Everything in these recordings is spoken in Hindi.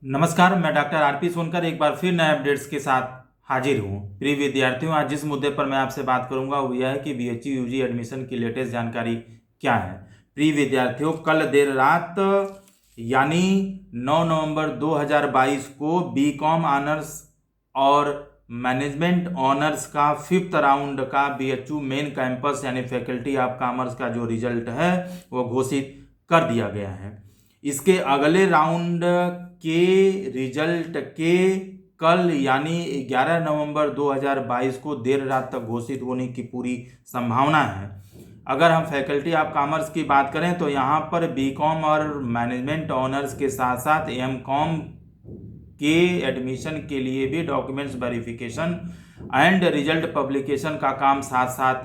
नमस्कार, मैं डॉक्टर आरपी सोनकर एक बार फिर नए अपडेट्स के साथ हाजिर हूँ। प्रिय विद्यार्थियों, आज जिस मुद्दे पर मैं आपसे बात करूंगा वो यह है कि बीएचयू यूजी एडमिशन की लेटेस्ट जानकारी क्या है। प्रिय विद्यार्थियों, कल देर रात यानी 9 नवंबर 2022 को बीकॉम ऑनर्स और मैनेजमेंट ऑनर्स का 5th राउंड का बीएचयू मेन कैंपस यानी फैकल्टी ऑफ कॉमर्स का जो रिजल्ट है वो घोषित कर दिया गया है। इसके अगले राउंड के रिजल्ट के कल यानी 11 नवंबर 2022 को देर रात तक घोषित होने की पूरी संभावना है। अगर हम फैकल्टी ऑफ कॉमर्स की बात करें तो यहाँ पर बीकॉम और मैनेजमेंट ऑनर्स के साथ साथ एमकॉम के एडमिशन के लिए भी documents verification and result publication का काम साथ साथ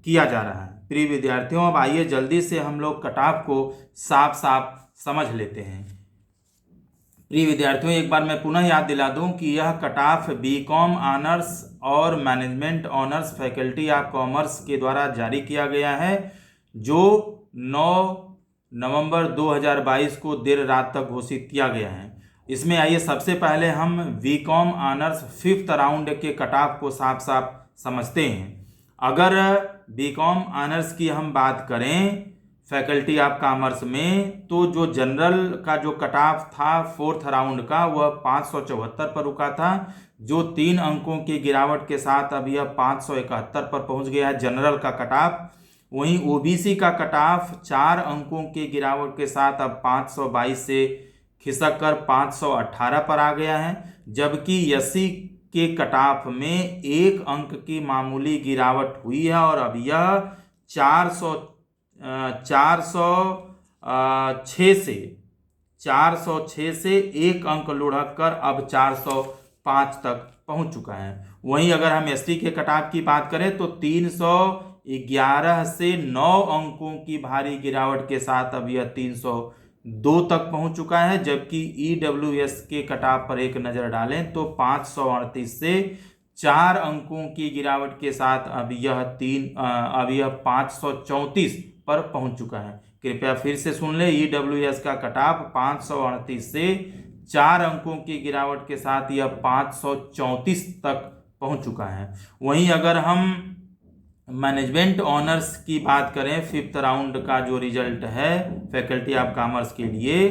किया जा रहा है। प्रिय विद्यार्थियों, अब आइए जल्दी से हम लोग कट ऑफ को साफ साफ समझ लेते हैं। प्रिय विद्यार्थियों, एक बार मैं पुनः याद दिला दूं कि यह कट ऑफ बीकॉम ऑनर्स और management honours faculty of commerce के द्वारा जारी किया गया है, जो 9 नवंबर 2022 को देर रात तक घोषित किया गया है। इसमें आइए सबसे पहले हम बीकॉम ऑनर्स 5th राउंड के कट ऑफ को साफ साफ समझते हैं। अगर बीकॉम ऑनर्स की हम बात करें फैकल्टी ऑफ कॉमर्स में, तो जो जनरल का जो कट ऑफ था 4th राउंड का वह 574 पर रुका था, जो 3 अंकों की गिरावट के साथ अब यह 571 पर पहुंच गया है जनरल का कट ऑफ। वहीं ओबीसी का कट ऑफ 4 अंकों की गिरावट के साथ अब 522 से खिसक कर 518 पर आ गया है, जबकि एससी के कट ऑफ में 1 अंक की मामूली गिरावट हुई है और अब यह 406 से 1 अंक लुढ़क कर अब 405 तक पहुंच चुका है। वहीं अगर हम एसटी के कट ऑफ की बात करें तो 311 से 9 अंकों की भारी गिरावट के साथ अब यह 302 तक पहुंच चुका है, जबकि ईडब्ल्यूएस के कट ऑफ पर एक नज़र डालें तो 538 से 4 अंकों की गिरावट के साथ अब यह 534 पर पहुंच चुका है। कृपया फिर से सुन ले, ईडब्ल्यूएस का कट ऑफ 538 से 4 अंकों की गिरावट के साथ यह 534 तक पहुंच चुका है। वहीं अगर हम मैनेजमेंट ऑनर्स की बात करें 5th राउंड का जो रिजल्ट है फैकल्टी ऑफ कॉमर्स के लिए,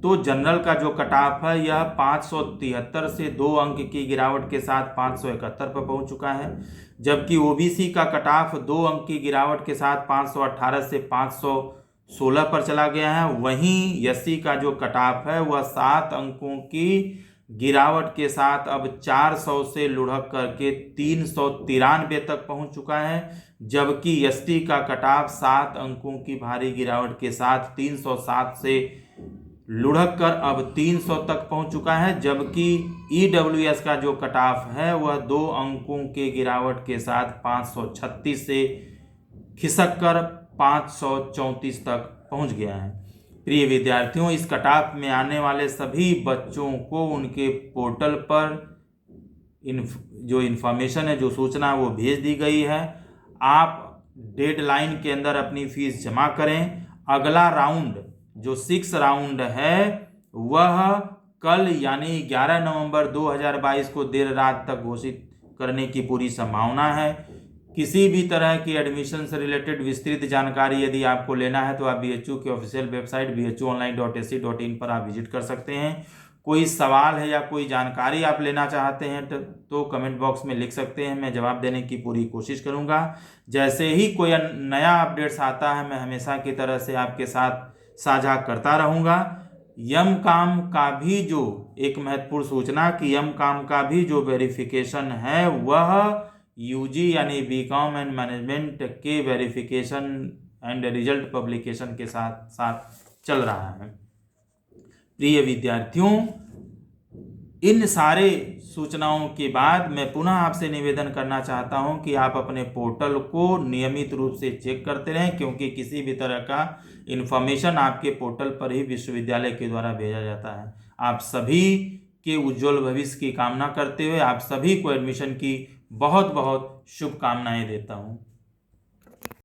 तो जनरल का जो कट ऑफ है यह 573 से 2 अंक की गिरावट के साथ 571 पर पहुंच चुका है, जबकि ओबीसी का कट ऑफ 2 अंक की गिरावट के साथ 518 से 516 पर चला गया है। वहीं एससी का जो कट ऑफ है वह 7 अंकों की गिरावट के साथ अब 400 से लुढ़क करके 393 तक पहुंच चुका है, जबकि एसटी का कट ऑफ 7 अंकों की भारी गिरावट के साथ 307 से लुढ़क कर अब 300 तक पहुंच चुका है, जबकि ईडब्ल्यूएस का जो कट ऑफ है वह 2 अंकों के गिरावट के साथ 536 से खिसक कर 534 तक पहुंच गया है। प्रिय विद्यार्थियों, इस कट ऑफ में आने वाले सभी बच्चों को उनके पोर्टल पर जो इन्फॉर्मेशन है, जो सूचना है वो भेज दी गई है। आप डेडलाइन के अंदर अपनी फीस जमा करें। अगला राउंड जो 6th राउंड है वह कल यानी 11 नवंबर 2022 को देर रात तक घोषित करने की पूरी संभावना है। किसी भी तरह की एडमिशन से रिलेटेड विस्तृत जानकारी यदि आपको लेना है तो आप बीएचयू की ऑफिशियल वेबसाइट bhuonline.ac.in पर आप विजिट कर सकते हैं। कोई सवाल है या कोई जानकारी आप लेना चाहते हैं तो कमेंट बॉक्स में लिख सकते हैं, मैं जवाब देने की पूरी कोशिश करूंगा। जैसे ही कोई नया अपडेट्स आता है मैं हमेशा की तरह से आपके साथ साझा करता रहूँगा। एमकॉम का भी जो एक महत्वपूर्ण सूचना कि एमकॉम का भी जो वेरिफिकेशन है वह यूजी यानी बीकॉम एंड मैनेजमेंट के वेरिफिकेशन एंड रिजल्ट पब्लिकेशन के साथ साथ चल रहा है। प्रिय विद्यार्थियों, इन सारे सूचनाओं के बाद मैं पुनः आपसे निवेदन करना चाहता हूं कि आप अपने पोर्टल को नियमित रूप से चेक करते रहें, क्योंकि किसी भी तरह का इन्फॉर्मेशन आपके पोर्टल पर ही विश्वविद्यालय के द्वारा भेजा जाता है। आप सभी के उज्जवल भविष्य की कामना करते हुए आप सभी को एडमिशन की बहुत बहुत शुभकामनाएं देता हूं।